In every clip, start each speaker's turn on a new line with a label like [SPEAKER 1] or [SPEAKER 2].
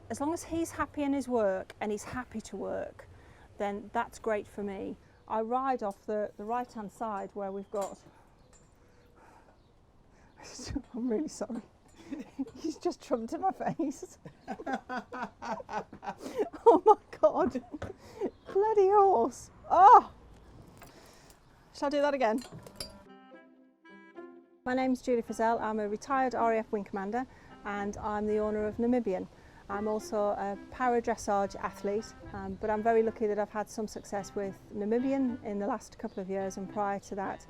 [SPEAKER 1] as long as he's happy in his work and he's happy to work, then that's great for me. I ride off the right hand side where we've got, I'm really sorry, he's just trumped in my face. Oh my God, bloody horse. Oh, shall I do that again? My name's Julie Frizzell. I'm a retired RAF Wing Commander and I'm the owner of Namibian. I'm also a para-dressage athlete, but I'm very lucky that I've had some success with Namibian in the last couple of years, and prior to that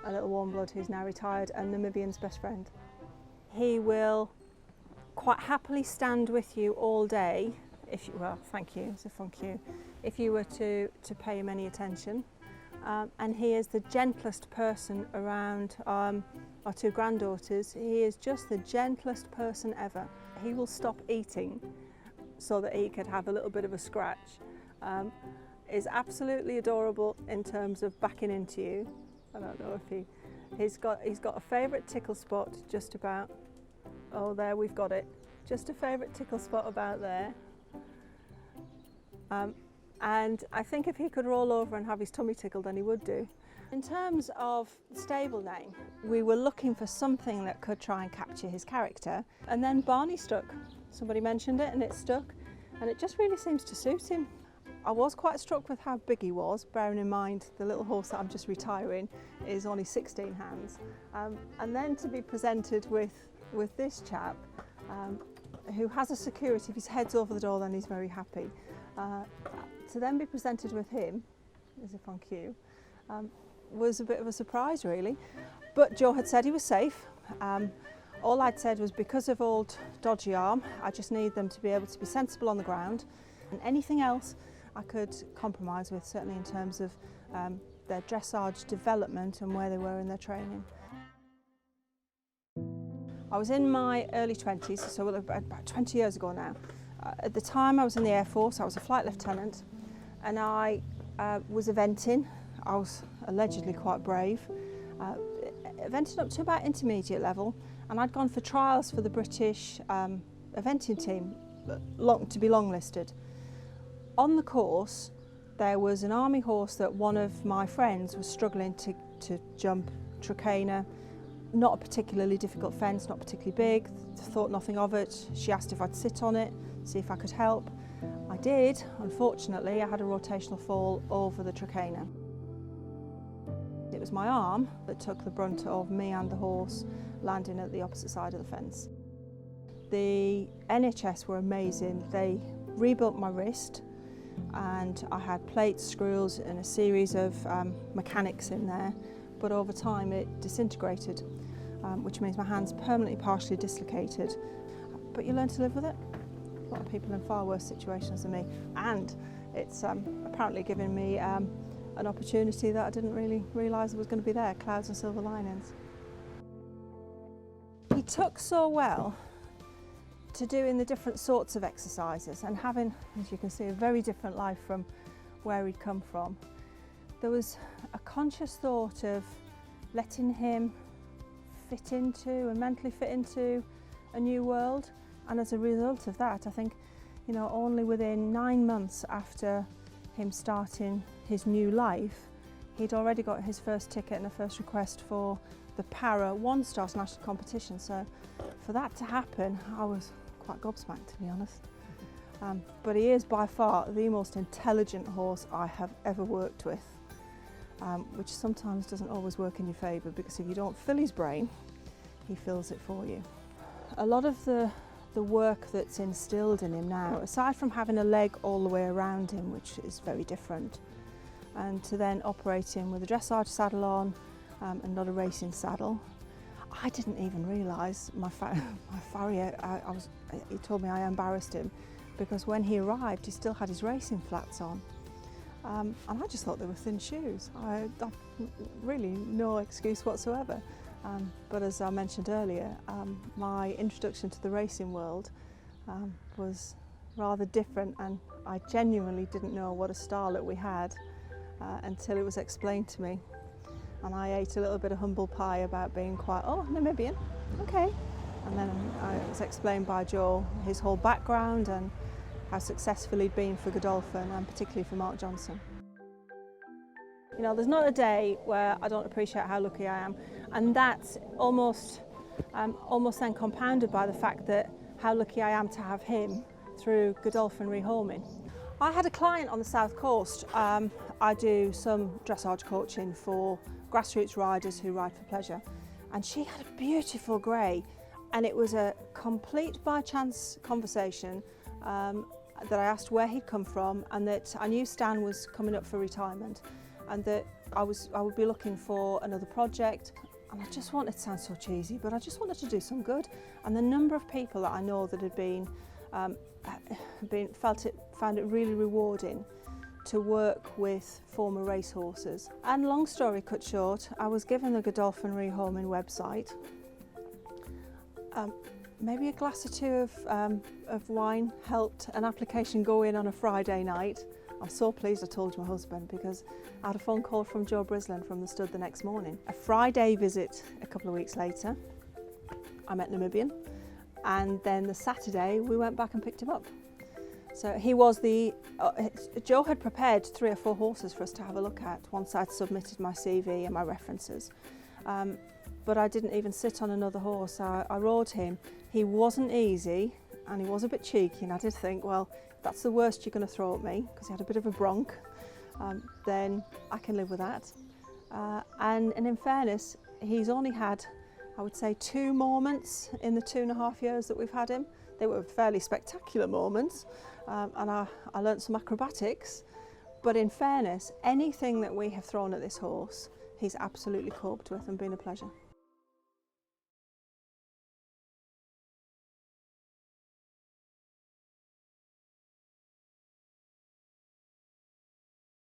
[SPEAKER 1] a little warm blood who's now retired and Namibian's best friend. He will quite happily stand with you all day, if you, well, thank you, it's a thank you, if you were to pay him any attention. And he is the gentlest person around our two granddaughters. He is just the gentlest person ever. He will stop eating so that he could have a little bit of a scratch. Is absolutely adorable in terms of backing into you. I don't know if he's got a favourite tickle spot just about, oh there we've got it, just a favourite tickle spot about there. And I think if he could roll over and have his tummy tickled, then he would do. In terms of the stable name, we were looking for something that could try and capture his character, and then Barney stuck. Somebody mentioned it and it stuck, and it just really seems to suit him. I was quite struck with how big he was, bearing in mind the little horse that I'm just retiring is only 16 hands. And then to be presented with this chap, who has a security, if his head's over the door then he's very happy. To then be presented with him, as if on cue, was a bit of a surprise really. But Joe had said he was safe. All I'd said was because of old dodgy arm, I just need them to be able to be sensible on the ground, and anything else I could compromise with, certainly in terms of their dressage development and where they were in their training. I was in my early 20s, so about 20 years ago now. At the time I was in the Air Force, I was a flight lieutenant, and I was eventing. I was allegedly quite brave. Evented up to about intermediate level, and I'd gone for trials for the British eventing team to be longlisted. On the course there was an army horse that one of my friends was struggling to jump, Trakehner. Not a particularly difficult fence, not particularly big, thought nothing of it. She asked if I'd sit on it, see if I could help. I did. Unfortunately, I had a rotational fall over the Trakehner. It was my arm that took the brunt of me and the horse landing at the opposite side of the fence. The NHS were amazing. They rebuilt my wrist, and I had plates, screws and a series of mechanics in there, but over time it disintegrated, which means my hand's permanently partially dislocated. But you learn to live with it. A lot of people in far worse situations than me, and it's apparently given me an opportunity that I didn't really realise was going to be there, clouds and silver linings. He took so well to doing the different sorts of exercises and having, as you can see, a very different life from where he'd come from. There was a conscious thought of letting him fit into and mentally fit into a new world, and as a result of that, I think, you know, only within 9 months after him starting his new life, he'd already got his first ticket and a first request for the Para one-star national competition. So for that to happen, I was quite gobsmacked, to be honest. But he is by far the most intelligent horse I have ever worked with, which sometimes doesn't always work in your favour, because if you don't fill his brain, he fills it for you. A lot of the work that's instilled in him now, aside from having a leg all the way around him, which is very different, and to then operating with a dressage saddle on and not a racing saddle. I didn't even realise my farrier, he told me I embarrassed him, because when he arrived he still had his racing flats on, and I just thought they were thin shoes. I really no excuse whatsoever. But as I mentioned earlier, my introduction to the racing world was rather different, and I genuinely didn't know what a starlet we had until it was explained to me. And I ate a little bit of humble pie about being quite, oh, Namibian, okay. And then I was explained by Joel his whole background and how successful he'd been for Godolphin and particularly for Mark Johnson. You know, there's not a day where I don't appreciate how lucky I am, and that's almost then compounded by the fact that how lucky I am to have him through Godolphin Rehoming. I had a client on the South Coast. I do some dressage coaching for grassroots riders who ride for pleasure, and she had a beautiful grey, and it was a complete by chance conversation that I asked where he'd come from, and that I knew Stan was coming up for retirement, and that I would be looking for another project. And I just wanted, it sounds so cheesy, but I just wanted to do some good. And the number of people that I know that had found it really rewarding to work with former racehorses. And long story cut short, I was given the Godolphin Rehoming website. Maybe a glass or two of wine helped an application go in on a Friday night. I'm so pleased I told my husband, because I had a phone call from Joe Brislin from the stud the next morning. A Friday visit a couple of weeks later, I met Namibian, and then the Saturday we went back and picked him up. So he was Joe had prepared 3 or 4 horses for us to have a look at once I'd submitted my CV and my references. But I didn't even sit on another horse. I rode him. He wasn't easy and he was a bit cheeky, and I did think, well, if that's the worst you're going to throw at me, because he had a bit of a bronc, then I can live with that. And in fairness, he's only had, I would say, 2 moments in the 2.5 years that we've had him. They were fairly spectacular moments, and I learnt some acrobatics, but in fairness, anything that we have thrown at this horse, he's absolutely coped with and been a pleasure.